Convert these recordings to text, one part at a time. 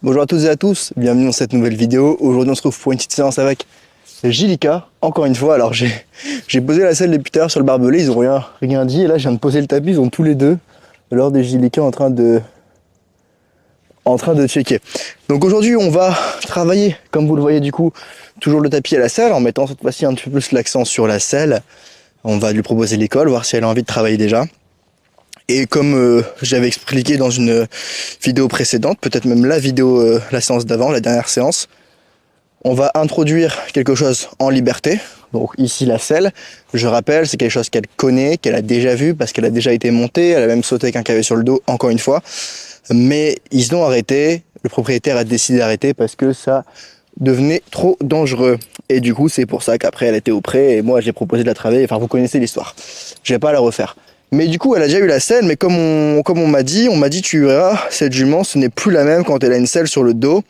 Bonjour à toutes et à tous, bienvenue dans cette nouvelle vidéo. Aujourd'hui on se retrouve pour une petite séance avec J.L.I.K. Encore une fois, alors j'ai posé la selle depuis tout à l'heure sur le barbelé, ils ont rien dit. Et là je viens de poser le tapis, ils ont tous les deux l'heure des J.L.I.K. en train de checker. Donc aujourd'hui on va travailler, comme vous le voyez du coup, toujours le tapis à la selle, en mettant cette fois-ci un petit peu plus l'accent sur la selle. On va lui proposer l'école, voir si elle a envie de travailler déjà. Et comme j'avais expliqué dans une vidéo précédente, peut-être même la séance d'avant, la dernière séance, on va introduire quelque chose en liberté. Donc ici la selle, je rappelle, c'est quelque chose qu'elle connaît, qu'elle a déjà vu parce qu'elle a déjà été montée, elle a même sauté avec un cavet sur le dos, encore une fois. Mais ils ont arrêté, le propriétaire a décidé d'arrêter parce que ça devenait trop dangereux. Et du coup, c'est pour ça qu'après elle était au pré et moi j'ai proposé de la travailler. Enfin, vous connaissez l'histoire. Je vais pas la refaire. Mais du coup, elle a déjà eu la selle, mais comme on m'a dit, tu verras, cette jument, ce n'est plus la même quand elle a une selle sur le dos,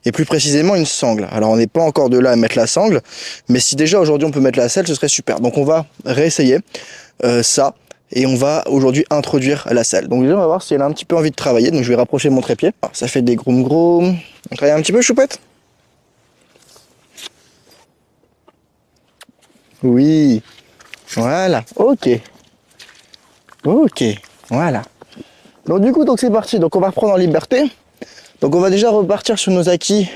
et plus précisément une sangle. Alors, on n'est pas encore de là à mettre la sangle, mais si déjà aujourd'hui on peut mettre la selle, ce serait super. Donc, on va réessayer ça, et on va aujourd'hui introduire la selle. Donc, déjà, on va voir si elle a un petit peu envie de travailler. Donc, je vais rapprocher mon trépied. Alors, ça fait des groum groum. On travaille un petit peu, choupette? Oui. Voilà. Ok. Ok. Voilà. Donc du coup, c'est parti. Donc on va reprendre en liberté. Donc on va déjà repartir sur nos acquis.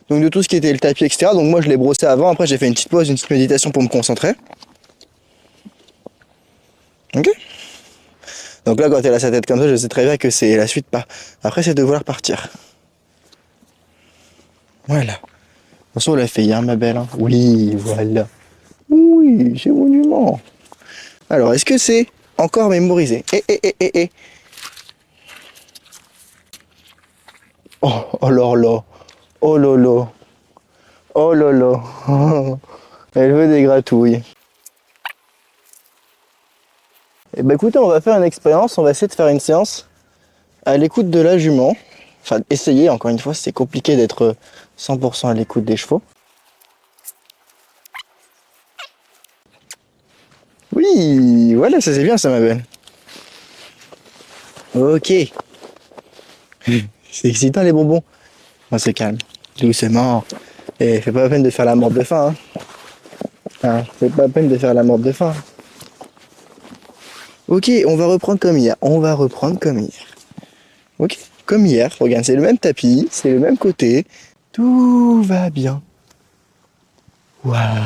Donc de tout ce qui était le tapis, etc. Donc moi je l'ai brossé avant. Après j'ai fait une petite pause, une petite méditation pour me concentrer. Ok. Donc là quand elle a sa tête comme ça, je sais très bien que c'est la suite pas. Après c'est de vouloir partir. Voilà. Attention la fille, hein, ma belle. Hein. Oui, voilà. Oui, c'est monument. Alors est-ce que c'est encore mémorisé? Oh là là. Oh là là. Oh là là. Elle veut des gratouilles. Eh ben écoutez, on va faire une expérience, on va essayer de faire une séance à l'écoute de la jument. Enfin, essayer, encore une fois, c'est compliqué d'être 100% à l'écoute des chevaux. Oui, voilà, ça c'est bien ça ma belle. Ok. C'est excitant les bonbons. On se calme, doucement. Et fais pas la peine de faire la morte de faim. Fais pas la peine de faire la morte de faim. Ok, on va reprendre comme hier. Ok, comme hier. Regarde, c'est le même tapis, c'est le même côté. Tout va bien. Voilà.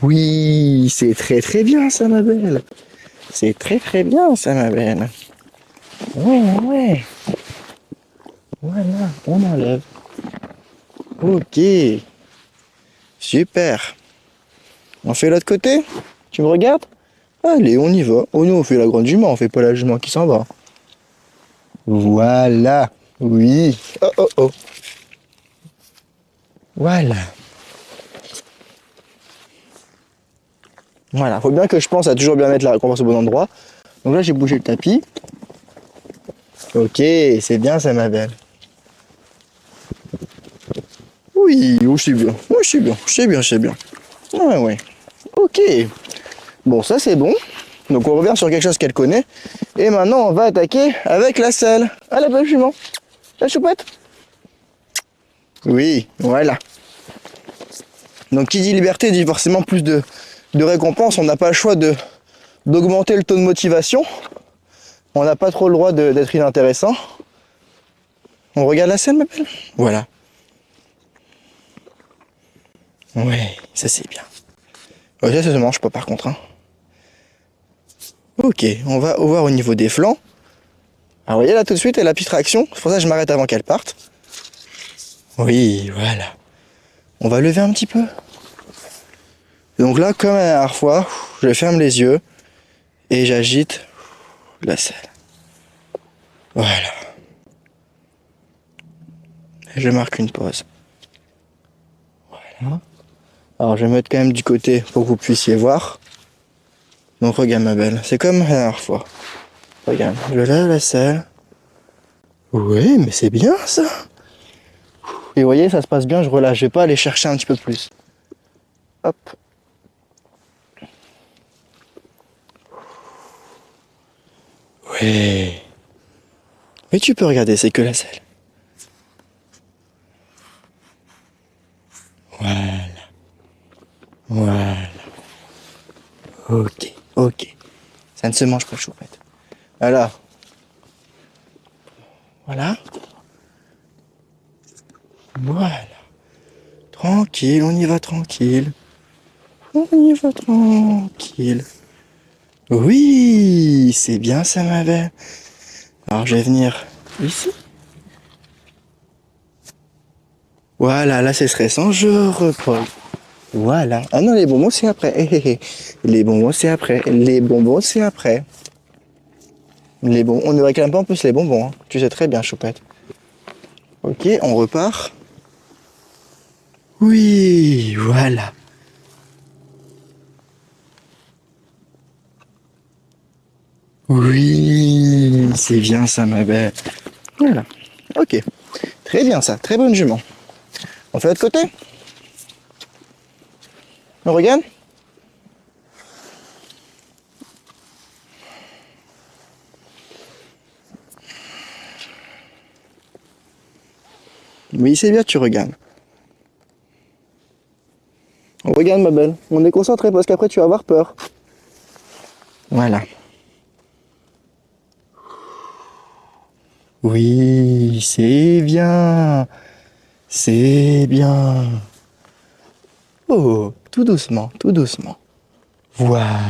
Oui, c'est très très bien ça ma belle. C'est très très bien ça ma belle. Ouais, ouais. Voilà, on enlève. Ok. Super. On fait l'autre côté? Tu me regardes? Allez, on y va. Oh nous on fait la grande jument, on fait pas la jument qui s'en va. Voilà. Oui. Oh oh oh. Voilà. Voilà. Faut bien que je pense à toujours bien mettre la récompense au bon endroit. Donc là j'ai bougé le tapis. Ok, c'est bien ça ma belle. Oui, oh, c'est bien. Oui, c'est bien. Ouais, ouais. Ok. Bon, ça c'est bon. Donc on revient sur quelque chose qu'elle connaît. Et maintenant on va attaquer avec la selle. Ah la belle jument. La choupette. Oui, voilà. Donc qui dit liberté dit forcément plus de récompenses. On n'a pas le choix d'augmenter le taux de motivation. On n'a pas trop le droit d'être inintéressant. On regarde la selle ma belle. Voilà. Ouais, ça c'est bien. Ouais, ça se mange pas par contre. Hein. Ok, on va voir au niveau des flancs. Alors vous voyez là tout de suite elle a plus de traction. C'est pour ça que je m'arrête avant qu'elle parte. Oui, voilà. On va lever un petit peu. Donc là, comme la dernière fois, je ferme les yeux et j'agite la selle. Voilà. Et je marque une pause. Voilà. Alors je vais mettre quand même du côté pour que vous puissiez voir. Donc regarde ma belle, c'est comme la dernière fois. Regarde, je lève la selle. Oui, mais c'est bien ça. Et vous voyez, ça se passe bien, je relâche. Je vais pas aller chercher un petit peu plus. Hop. Oui. Mais tu peux regarder, c'est que la selle. Voilà. Voilà. Ok, ok. Ça ne se mange pas, choupette. Alors. Voilà. Voilà. Tranquille, on y va tranquille. On y va tranquille. Oui, c'est bien ça, ma belle. Alors, je vais venir ici. Voilà, là, c'est stressant. Je repose. Voilà. Ah non, les bonbons, c'est après. Les bonbons, c'est après. Les bonbons, c'est après. Les bonbons. On ne réclame pas en plus les bonbons. Hein. Tu sais très bien, choupette. Ok, on repart. Oui, voilà. Oui, c'est bien ça, ma belle. Voilà. Ok. Très bien ça. Très bonne jument. On fait l'autre côté? On regarde? Oui, c'est bien, tu regardes. On regarde, ma belle. On est concentré parce qu'après, tu vas avoir peur. Voilà. Oui, c'est bien. C'est bien. Oh, tout doucement, tout doucement. Voilà.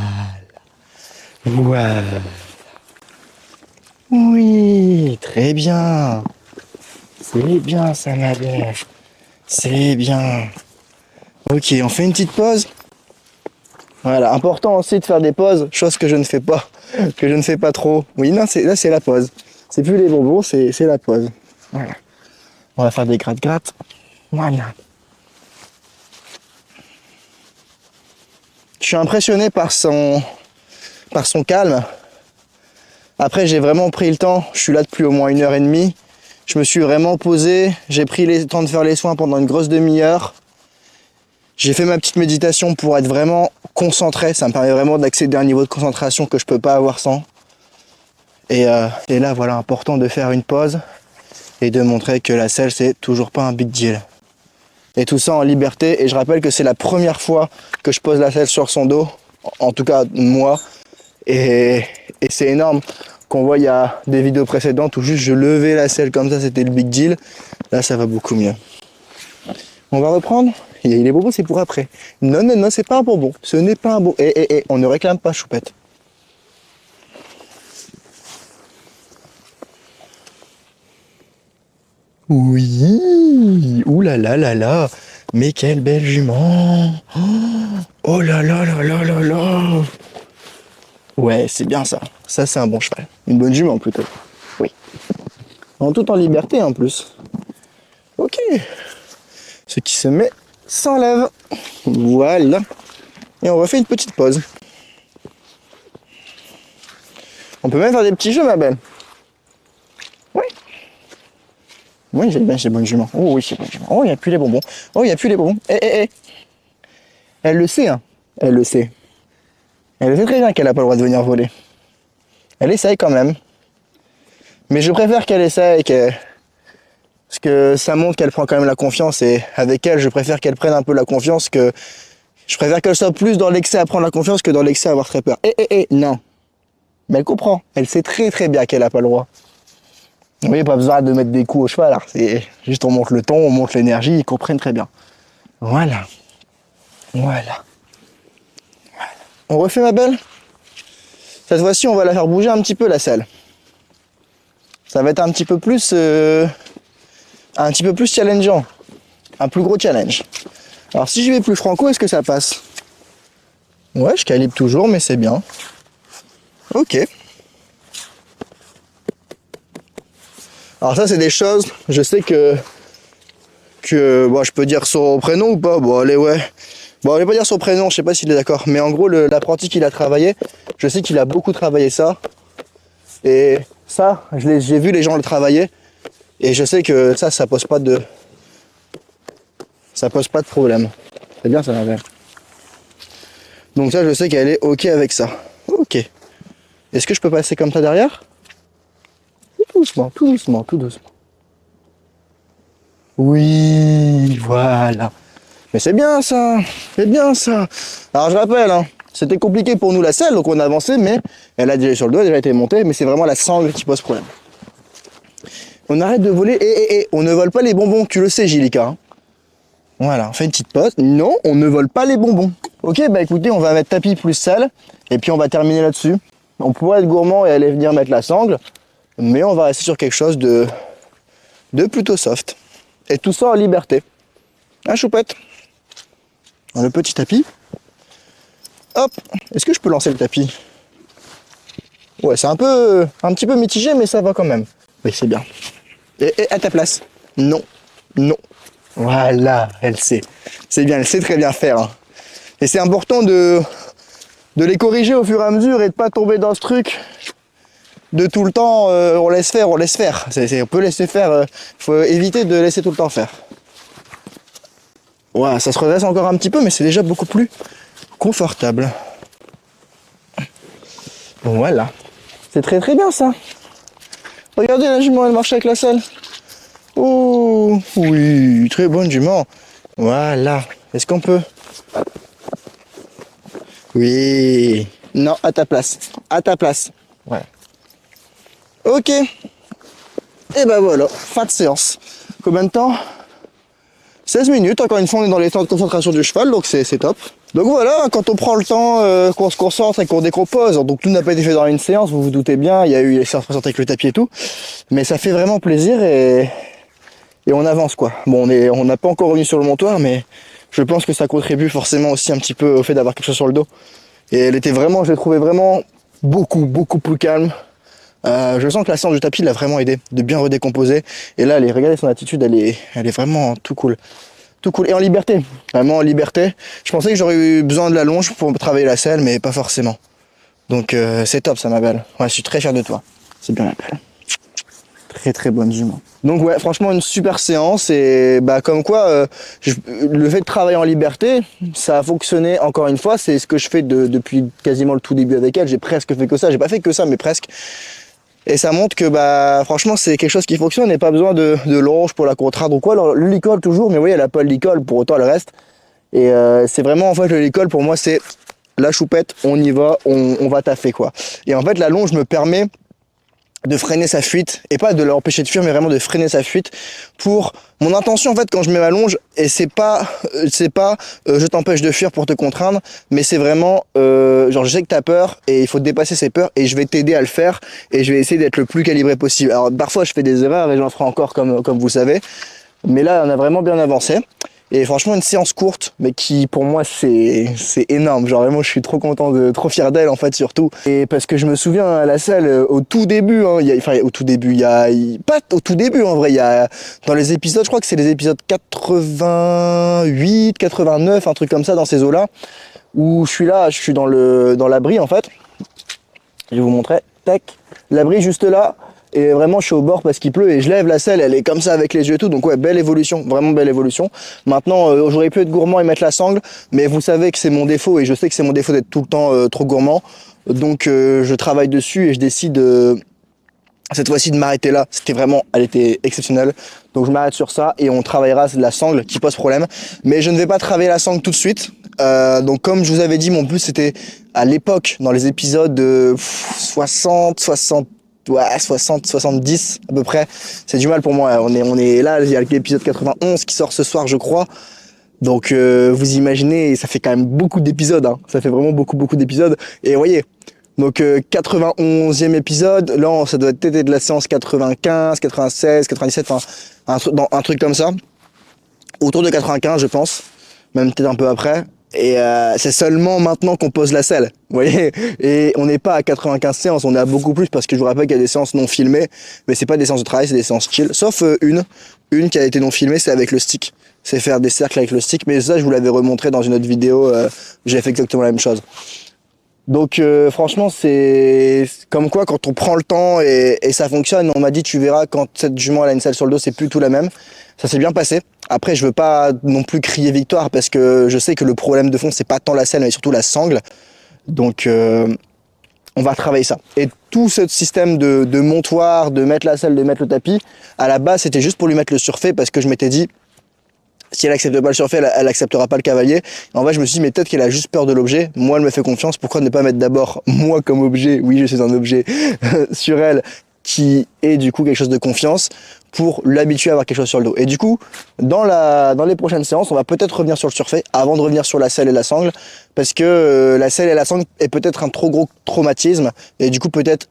Voilà. Oui, très bien. C'est bien ça, ma belle. C'est bien. Ok, on fait une petite pause. Voilà, important aussi de faire des pauses, chose que je ne fais pas, que je ne fais pas trop. Oui, non, là c'est la pause. C'est plus les bonbons, c'est la pause. Voilà. On va faire des gratte-gratte. Voilà. Je suis impressionné par son calme. Après, j'ai vraiment pris le temps. Je suis là depuis au moins 1h30. Je me suis vraiment posé. J'ai pris le temps de faire les soins pendant une grosse demi-heure. J'ai fait ma petite méditation pour être vraiment concentré. Ça me permet vraiment d'accéder à un niveau de concentration que je peux pas avoir sans. Et là, voilà, important de faire une pause et de montrer que la selle, c'est toujours pas un big deal. Et tout ça en liberté. Et je rappelle que c'est la première fois que je pose la selle sur son dos. En tout cas, moi. Et c'est énorme. Qu'on voit, il y a des vidéos précédentes où juste je levais la selle comme ça, c'était le big deal. Là, ça va beaucoup mieux. On va reprendre. Les bonbons, c'est pour après. Non, non, non, c'est pas un bonbon. Ce n'est pas un bonbon. On ne réclame pas, choupette. Oui. Ouh là là là là. Mais quelle belle jument. Oh là là là là là là. Ouais, c'est bien ça. Ça, c'est un bon cheval. Une bonne jument plutôt. Oui. Tout en liberté en plus. Ok. Ce qui se met s'enlève. Voilà. Et on refait une petite pause. On peut même faire des petits jeux, ma belle. Oui. Oui, j'ai bonne jument. Oh oui, c'est bonne jument. Oh, il n'y a plus les bonbons. Oh, il n'y a plus les bonbons. Elle le sait, hein. Elle le sait. Elle sait très bien qu'elle n'a pas le droit de venir voler. Elle essaye quand même. Mais je préfère qu'elle essaye, parce que ça montre qu'elle prend quand même la confiance. Et avec elle, je préfère qu'elle prenne un peu la confiance que... Je préfère qu'elle soit plus dans l'excès à prendre la confiance que dans l'excès à avoir très peur. Non. Mais elle comprend. Elle sait très très bien qu'elle n'a pas le droit. Vous voyez, pas besoin de mettre des coups au cheval. Alors c'est juste on monte le ton, on monte l'énergie, ils comprennent très bien. Voilà. Voilà. On refait, ma belle. Cette fois-ci, on va la faire bouger un petit peu, la selle. Ça va être un petit peu plus challengeant. Un plus gros challenge. Alors si je vais plus franco, est-ce que ça passe? Ouais, je calibre toujours, mais c'est bien. Ok. Alors ça, c'est des choses, je sais que bon, je peux dire son prénom ou pas? Bon, allez, ouais. Bon, je vais pas dire son prénom, je sais pas s'il est d'accord. Mais en gros, l'apprenti qu'il a travaillé, je sais qu'il a beaucoup travaillé ça. Et ça, j'ai vu les gens le travailler. Et je sais que ça pose pas de... Ça pose pas de problème. C'est bien ça, ma mère. Donc ça, je sais qu'elle est ok avec ça. Ok. Est-ce que je peux passer comme ça derrière? tout doucement, tout doucement, tout doucement. Oui, voilà. Mais c'est bien ça, c'est bien ça. Alors je rappelle, hein, c'était compliqué pour nous la selle, donc on a avancé, mais elle a déjà sur le dos, elle a déjà été montée, mais c'est vraiment la sangle qui pose problème. On arrête de voler, et on ne vole pas les bonbons, tu le sais Gilika. Hein. Voilà, on fait une petite pause. Non, on ne vole pas les bonbons. Ok, bah écoutez, on va mettre tapis plus selle, et puis on va terminer là-dessus. On pourrait être gourmand et aller venir mettre la sangle, mais on va rester sur quelque chose de plutôt soft. Et tout ça en liberté. Hein, choupette? Le petit tapis. Hop, est-ce que je peux lancer le tapis? Ouais, c'est un petit peu mitigé, mais ça va quand même. Oui, c'est bien. Et à ta place. Non, non. Voilà, elle sait. C'est bien, elle sait très bien faire. Hein. Et c'est important de les corriger au fur et à mesure et de pas tomber dans ce truc de tout le temps, on laisse faire, on laisse faire. On peut laisser faire, faut éviter de laisser tout le temps faire. Ouais, ça se redresse encore un petit peu, mais c'est déjà beaucoup plus confortable. Voilà. C'est très très bien ça. Regardez la jument, elle marche avec la selle. Oh, oui, très bonne jument. Voilà. Est-ce qu'on peut? Oui. Non, à ta place. À ta place. Ouais. Ok. Et ben voilà, fin de séance. Combien de temps? 16 minutes, encore une fois on est dans les temps de concentration du cheval, donc c'est top. Donc voilà, quand on prend le temps, qu'on se concentre et qu'on décompose, donc tout n'a pas été fait dans une séance, vous vous doutez bien, il y a eu les séances présentes avec le tapis et tout, mais ça fait vraiment plaisir et on avance quoi. Bon, on n'a pas encore revenu sur le montoir, mais je pense que ça contribue forcément aussi un petit peu au fait d'avoir quelque chose sur le dos. Et elle était vraiment, je l'ai trouvé vraiment beaucoup plus calme. Je sens que la séance du tapis l'a vraiment aidé, de bien redécomposer. Et là, regardez son attitude, elle est vraiment tout cool. Tout cool. Et en liberté, vraiment en liberté. Je pensais que j'aurais eu besoin de la longe pour travailler la selle, mais pas forcément. Donc c'est top ça ma belle. Ouais, je suis très fier de toi. C'est bien ma belle. Très très bonne jument. Donc ouais, franchement une super séance et bah comme quoi le fait de travailler en liberté, ça a fonctionné encore une fois. C'est ce que je fais depuis quasiment le tout début avec elle. J'ai presque fait que ça. J'ai pas fait que ça, mais presque. Et ça montre que bah franchement c'est quelque chose qui fonctionne et pas besoin de longe pour la contraindre ou quoi. Alors le licol toujours, mais oui elle a pas le licol pour autant le reste. Et c'est vraiment en fait le licol pour moi c'est la choupette, on y va, on va taffer quoi. Et en fait la longe me permet de freiner sa fuite et pas de l'empêcher de fuir mais vraiment de freiner sa fuite pour mon intention en fait quand je mets ma longe et c'est pas je t'empêche de fuir pour te contraindre mais c'est vraiment genre je sais que t'as peur et il faut dépasser ces peurs et je vais t'aider à le faire et je vais essayer d'être le plus calibré possible. Alors parfois je fais des erreurs et j'en ferai encore comme vous savez mais là on a vraiment bien avancé. Et franchement une séance courte mais qui pour moi c'est énorme, genre vraiment je suis trop content, trop fier d'elle en fait surtout. Et parce que je me souviens à la salle au tout début, hein, au tout début, pas au tout début en vrai, il y a dans les épisodes, je crois que c'est les épisodes 88, 89, un truc comme ça dans ces eaux là, où je suis dans l'abri en fait. Je vais vous montrer, tac, l'abri juste là. Et vraiment je suis au bord parce qu'il pleut et je lève la selle, elle est comme ça avec les yeux et tout, donc ouais belle évolution, vraiment belle évolution. Maintenant j'aurais pu être gourmand et mettre la sangle, mais vous savez que c'est mon défaut et je sais que c'est mon défaut d'être tout le temps trop gourmand. Donc je travaille dessus et je décide cette fois-ci de m'arrêter là. Elle était exceptionnelle. Donc je m'arrête sur ça et on travaillera la sangle qui pose problème. Mais je ne vais pas travailler la sangle tout de suite. Donc comme je vous avais dit, mon but c'était à l'époque, dans les épisodes de 60, 70 à peu près. C'est du mal pour moi. On est là, il y a l'épisode 91 qui sort ce soir, je crois. Donc vous imaginez, ça fait quand même beaucoup d'épisodes. Hein. Ça fait vraiment beaucoup d'épisodes. Et vous voyez, donc 91e épisode. Là, ça doit être de la séance 95, 96, 97, enfin un truc comme ça. Autour de 95, je pense. Même peut-être un peu après. Et c'est seulement maintenant qu'on pose la selle, vous voyez. Et on n'est pas à 95 séances, on est à beaucoup plus parce que je vous rappelle qu'il y a des séances non filmées, mais c'est pas des séances de travail, c'est des séances chill. Sauf une qui a été non filmée, c'est avec le stick. C'est faire des cercles avec le stick, mais ça je vous l'avais remontré dans une autre vidéo, j'ai fait exactement la même chose. Donc franchement c'est comme quoi quand on prend le temps et ça fonctionne, on m'a dit tu verras quand cette jument elle a une selle sur le dos c'est plus tout la même. Ça s'est bien passé. Après je veux pas non plus crier victoire parce que je sais que le problème de fond c'est pas tant la selle mais surtout la sangle. Donc on va travailler ça. Et tout ce système de montoir, de mettre la selle, de mettre le tapis, à la base, c'était juste pour lui mettre le surfait parce que je m'étais dit, si elle accepte pas le surfait, elle acceptera pas le cavalier. Et en vrai, je me suis dit, mais peut-être qu'elle a juste peur de l'objet. Moi, elle me fait confiance. Pourquoi ne pas mettre d'abord moi comme objet? Oui, je suis un objet sur elle qui est du coup quelque chose de confiance pour l'habituer à avoir quelque chose sur le dos. Et du coup, dans les prochaines séances, on va peut-être revenir sur le surfait avant de revenir sur la selle et la sangle parce que la selle et la sangle est peut-être un trop gros traumatisme et du coup, peut-être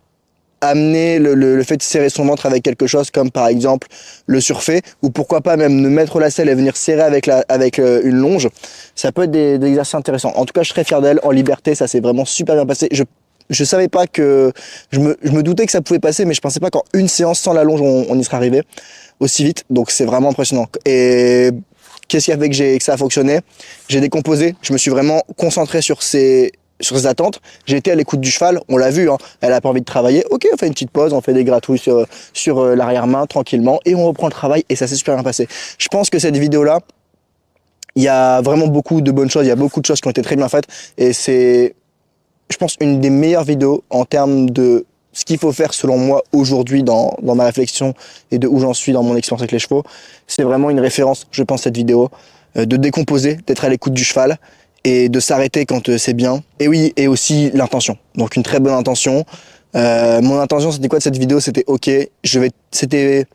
amener le fait de serrer son ventre avec quelque chose comme par exemple le surfait ou pourquoi pas même de mettre la selle et venir serrer avec une longe, ça peut être des exercices intéressants. En tout cas, je serais fier d'elle en liberté, ça s'est vraiment super bien passé. Je savais pas que je me doutais que ça pouvait passer, mais je pensais pas qu'en une séance sans la longe on y serait arrivé aussi vite, donc c'est vraiment impressionnant. Et qu'est-ce qui a fait que ça a fonctionné? J'ai décomposé, je me suis vraiment concentré sur ses attentes. J'ai été à l'écoute du cheval, on l'a vu, hein, elle a pas envie de travailler. Ok, on fait une petite pause, on fait des gratouilles sur l'arrière-main tranquillement et on reprend le travail et ça s'est super bien passé. Je pense que cette vidéo-là, il y a vraiment beaucoup de bonnes choses, il y a beaucoup de choses qui ont été très bien faites et c'est, je pense, une des meilleures vidéos en termes de ce qu'il faut faire selon moi aujourd'hui dans ma réflexion et de où j'en suis dans mon expérience avec les chevaux. C'est vraiment une référence, je pense, cette vidéo, de décomposer, d'être à l'écoute du cheval et de s'arrêter quand c'est bien. Et oui, et aussi l'intention. Donc une très bonne intention. Mon intention, c'était quoi de cette vidéo? C'était ok, c'était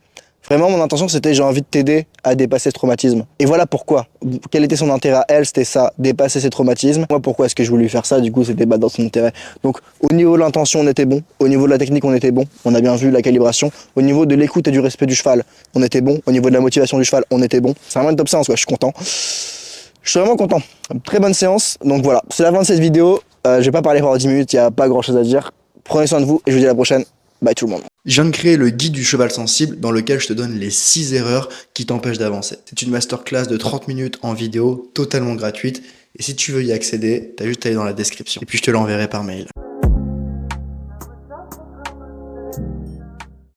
vraiment mon intention, c'était j'ai envie de t'aider à dépasser ce traumatisme. Et voilà pourquoi. Quel était son intérêt à elle? C'était ça, dépasser ses traumatismes. Moi, pourquoi est-ce que je voulais lui faire ça? Du coup, c'était dans son intérêt. Donc, au niveau de l'intention, on était bon. Au niveau de la technique, on était bon. On a bien vu la calibration. Au niveau de l'écoute et du respect du cheval, on était bon. Au niveau de la motivation du cheval, on était bon. C'est vraiment une top séance, quoi. Je suis content. Je suis vraiment content. Très bonne séance. Donc voilà, c'est la fin de cette vidéo. Je vais pas parler pendant 10 minutes, il n'y a pas grand chose à dire. Prenez soin de vous et je vous dis à la prochaine. Bye tout le monde. Je viens de créer le guide du cheval sensible dans lequel je te donne les 6 erreurs qui t'empêchent d'avancer. C'est une masterclass de 30 minutes en vidéo, totalement gratuite. Et si tu veux y accéder, t'as juste à aller dans la description. Et puis je te l'enverrai par mail.